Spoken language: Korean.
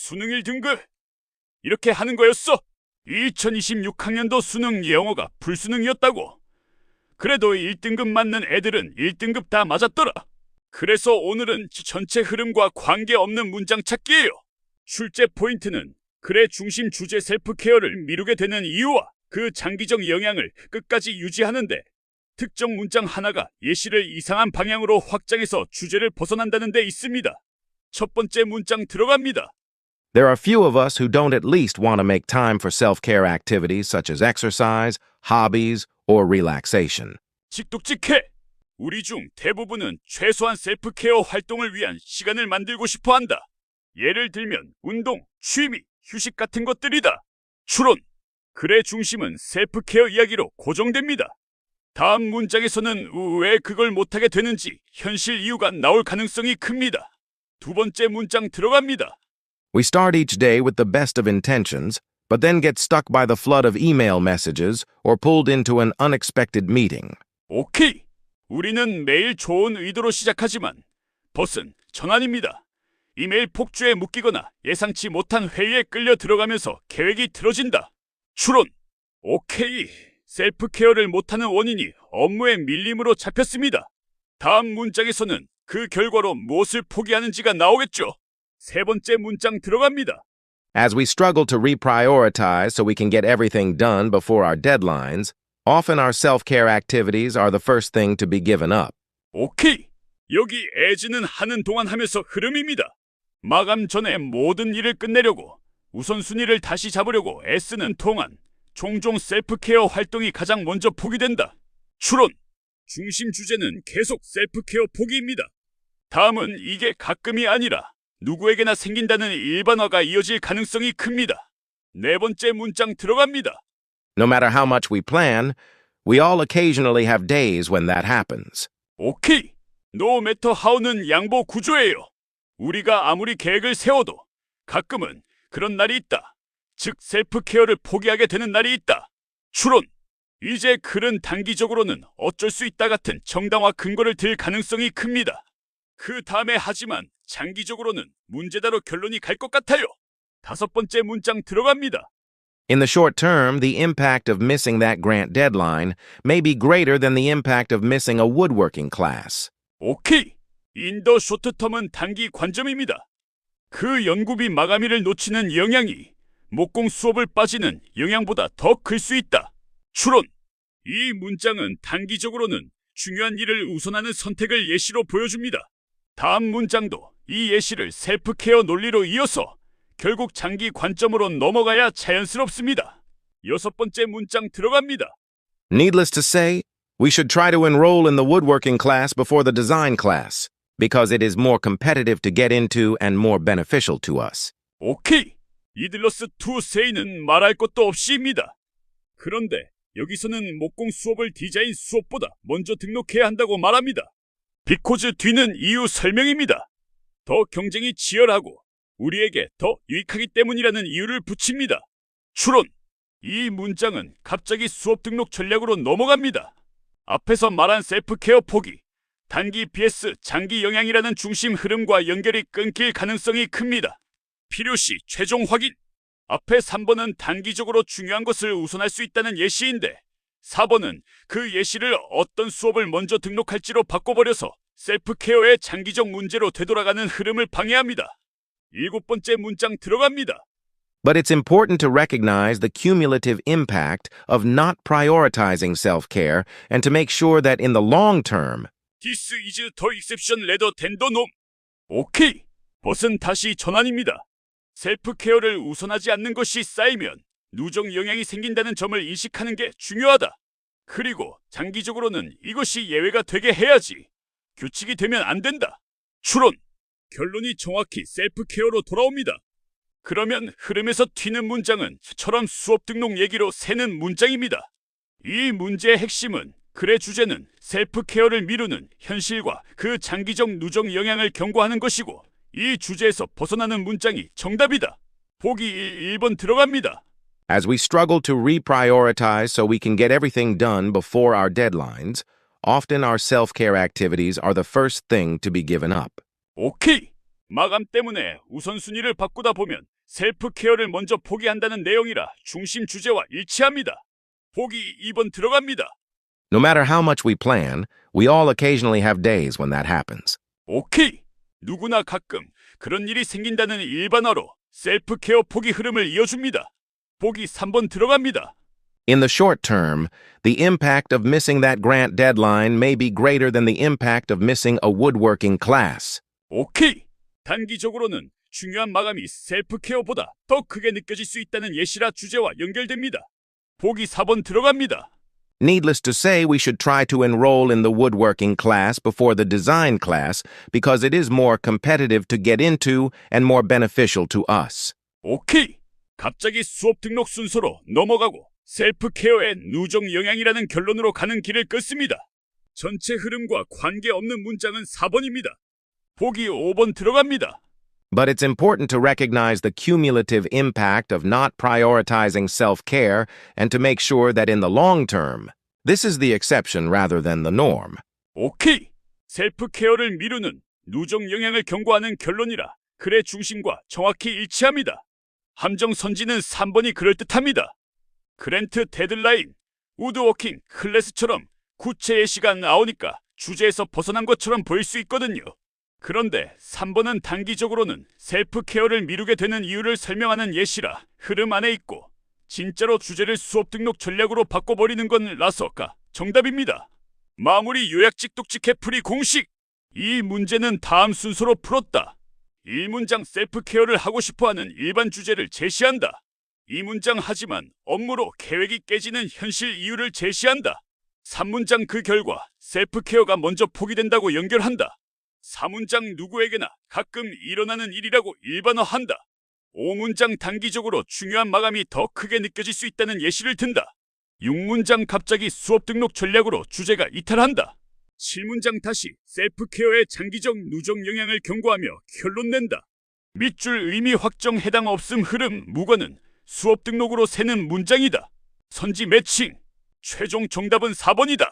수능일 등급. 이렇게 하는 거였어. 2026학년도 수능 영어가 불수능이었다고. 그래도 1등급 맞는 애들은 1등급 다 맞았더라. 그래서 오늘은 전체 흐름과 관계없는 문장 찾기예요. 출제 포인트는 글의 중심 주제 셀프케어를 미루게 되는 이유와 그 장기적 영향을 끝까지 유지하는데 특정 문장 하나가 예시를 이상한 방향으로 확장해서 주제를 벗어난다는 데 있습니다. 첫 번째 문장 들어갑니다. There are few of us who don't at least want to make time for self-care activities such as exercise, hobbies, or relaxation. 직독직해! 우리 중 대부분은 최소한 셀프케어 활동을 위한 시간을 만들고 싶어 한다. 예를 들면 운동, 취미, 휴식 같은 것들이다. 추론! 글의 중심은 셀프케어 이야기로 고정됩니다. 다음 문장에서는 왜 그걸 못하게 되는지 현실 이유가 나올 가능성이 큽니다. 두 번째 문장 들어갑니다. We start each day with the best of intentions, but then get stuck by the flood of email messages or pulled into an unexpected meeting. 오케이! 우리는 매일 좋은 의도로 시작하지만 벗은 전환입니다. 이메일 폭주에 묶이거나 예상치 못한 회의에 끌려 들어가면서 계획이 틀어진다. 추론! 오케이! 셀프케어를 못하는 원인이 업무의 밀림으로 잡혔습니다. 다음 문장에서는 그 결과로 무엇을 포기하는지가 나오겠죠. 세 번째 문장 들어갑니다. As we struggle to reprioritize so we can get everything done before our deadlines, often our self-care activities are the first thing to be given up. 오케이! 여기 as는 하는 동안 하면서 흐름입니다. 마감 전에 모든 일을 끝내려고 우선순위를 다시 잡으려고 애쓰는 동안 종종 셀프케어 활동이 가장 먼저 포기된다. 추론! 중심 주제는 계속 셀프케어 포기입니다. 다음은 이게 가끔이 아니라 누구에게나 생긴다는 일반화가 이어질 가능성이 큽니다. 네 번째 문장 들어갑니다. No matter how much we plan, we all occasionally have days when that happens. 오케이! No matter how는 양보 구조예요. 우리가 아무리 계획을 세워도 가끔은 그런 날이 있다. 즉 셀프케어를 포기하게 되는 날이 있다. 추론! 이제 글은 단기적으로는 어쩔 수 있다 같은 정당화 근거를 들 가능성이 큽니다. 그 다음에 하지만 장기적으로는 문제다로 결론이 갈 것 같아요. 다섯 번째 문장 들어갑니다. In the short term, the impact of missing that grant deadline may be greater than the impact of missing a woodworking class. 오케이! 인더 쇼트텀은 단기 관점입니다. 그 연구비 마감일을 놓치는 영향이 목공 수업을 빠지는 영향보다 더 클 수 있다. 추론! 이 문장은 단기적으로는 중요한 일을 우선하는 선택을 예시로 보여줍니다. 다음 문장도 이 예시를 셀프케어 논리로 이어서 결국 장기 관점으로 넘어가야 자연스럽습니다. 여섯 번째 문장 들어갑니다. Needless to say, we should try to enroll in the woodworking class before the design class, because it is more competitive to get into and more beneficial to us. 오케이! 이들러스 투 세이는 말할 것도 없이입니다. 그런데 여기서는 목공 수업을 디자인 수업보다 먼저 등록해야 한다고 말합니다. 비코즈 뒤는 이유 설명입니다. 더 경쟁이 치열하고 우리에게 더 유익하기 때문이라는 이유를 붙입니다. 추론! 이 문장은 갑자기 수업 등록 전략으로 넘어갑니다. 앞에서 말한 셀프케어 포기, 단기 vs 장기 영향이라는 중심 흐름과 연결이 끊길 가능성이 큽니다. 필요시 최종 확인! 앞에 3번은 단기적으로 중요한 것을 우선할 수 있다는 예시인데 4번은 그 예시를 어떤 수업을 먼저 등록할지로 바꿔버려서 셀프케어의 장기적 문제로 되돌아가는 흐름을 방해합니다. 일곱 번째 문장 들어갑니다. But it's important to recognize the cumulative impact of not prioritizing self-care and to make sure that in the long term, This is the exception rather than the norm. 오케이! 벗은 다시 전환입니다. 셀프케어를 우선하지 않는 것이 쌓이면 누적 영향이 생긴다는 점을 인식하는 게 중요하다. 그리고 장기적으로는 이것이 예외가 되게 해야지. 규칙이 되면 안 된다. 추론! 결론이 정확히 셀프케어로 돌아옵니다. 그러면 흐름에서 튀는 문장은 처럼 수업 등록 얘기로 새는 문장입니다. 이 문제의 핵심은 글의 주제는 셀프케어를 미루는 현실과 그 장기적 누적 영향을 경고하는 것이고 이 주제에서 벗어나는 문장이 정답이다. 보기 1번 들어갑니다. as we struggle to reprioritize so we can get everything done before our deadlines, often our self-care activities are the first thing to be given up. 오케이! 마감 때문에 우선순위를 바꾸다 보면 셀프 케어를 먼저 포기한다는 내용이라 중심 주제와 일치합니다. 보기 2번 들어갑니다. No matter how much we plan, we all occasionally have days when that happens. 오케이. 누구나 가끔 그런 일이 생긴다는 일반어로 셀프 케어 포기 흐름을 이어줍니다. 보기 3번 들어갑니다. In the short term, the impact of missing that grant deadline may be greater than the impact of missing a woodworking class. 오케이. 단기적으로는 중요한 마감이 셀프 케어보다 더 크게 느껴질 수 있다는 예시라 주제와 연결됩니다. 보기 4번 들어갑니다. Needless to say, we should try to enroll in the woodworking class before the design class because it is more competitive to get into and more beneficial to us. 오케이. 갑자기 수업 등록 순서로 넘어가고 셀프 케어의 누적 영향이라는 결론으로 가는 길을 끊습니다. 전체 흐름과 관계없는 문장은 4번입니다. 보기 5번 들어갑니다. But it's important to recognize the cumulative impact of not prioritizing self-care and to make sure that in the long term, this is the exception rather than the norm. 오케이. 셀프 케어를 미루는 누적 영향을 경고하는 결론이라 글의 중심과 정확히 일치합니다. 함정 선지는 3번이 그럴듯합니다. 그랜트 데드라인, 우드워킹 클래스처럼 구체 예시가 나오니까 주제에서 벗어난 것처럼 보일 수 있거든요. 그런데 3번은 단기적으로는 셀프 케어를 미루게 되는 이유를 설명하는 예시라 흐름 안에 있고 진짜로 주제를 수업 등록 전략으로 바꿔버리는 건 라서가 정답입니다. 마무리 요약직 독직 해프리 공식. 이 문제는 다음 순서로 풀었다. 1문장 셀프 케어를 하고 싶어하는 일반 주제를 제시한다. 2문장 하지만 업무로 계획이 깨지는 현실 이유를 제시한다. 3문장 그 결과 셀프 케어가 먼저 포기된다고 연결한다. 4문장 누구에게나 가끔 일어나는 일이라고 일반화한다. 5문장 단기적으로 중요한 마감이 더 크게 느껴질 수 있다는 예시를 든다. 6문장 갑자기 수업 등록 전략으로 주제가 이탈한다. 7문장 다시 셀프 케어의 장기적 누적 영향을 경고하며 결론 낸다. 밑줄 의미 확정 해당 없음 흐름 무관은 수업 등록으로 새는 문장이다. 선지 매칭. 최종 정답은 4번이다.